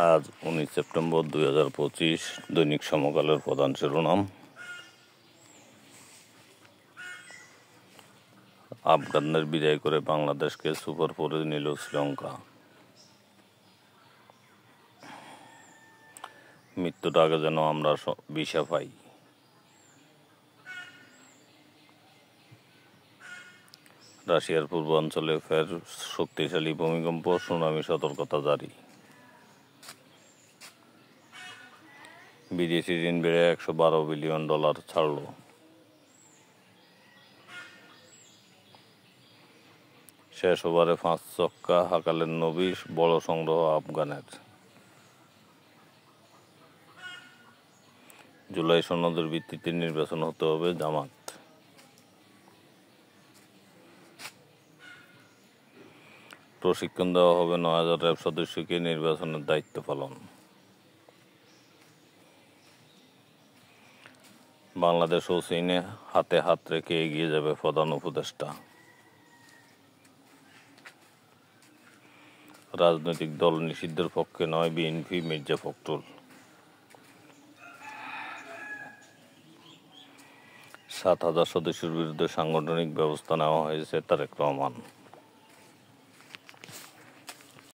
আজ 19 সেপ্টেম্বর 2025। দৈনিক সমকালের প্রধান শিরোনাম: আফগানদের বিদায় করে বাংলাদেশকে সুপার ফোরে নিল শ্রীলঙ্কা। মৃত্যুর আগে যেন আমরা ভিসা পাই। রাশিয়ার পূর্বাঞ্চলে ফের শক্তিশালী ভূমিকম্প, সুনামি সতর্কতা জারি। বিদেশি ঋণ বেড়ে $112 বিলিয়ন ছাড়ল। শেষ ওভারে 5 ছক্কা হাঁকালেন নবী, বড় সংগ্রহ আফগানের। জুলাই সনদের ভিত্তিতে নির্বাচন হতে হবে জামাত। প্রশিক্ষণ দেওয়া হবে 9,000 র্যাব সদস্যকে নির্বাচনের দায়িত্ব পালন। বাংলাদেশ ও চীনে হাতে হাত রেখে এগিয়ে যাবে প্রধান উপদেষ্টা। রাজনৈতিক দল নিষিদ্ধের পক্ষে নয় বিএনপি, মির্জা ফখরুল। 7,000 সদস্যের বিরুদ্ধে সাংগঠনিক ব্যবস্থা নেওয়া হয়েছে, তারেক রহমান।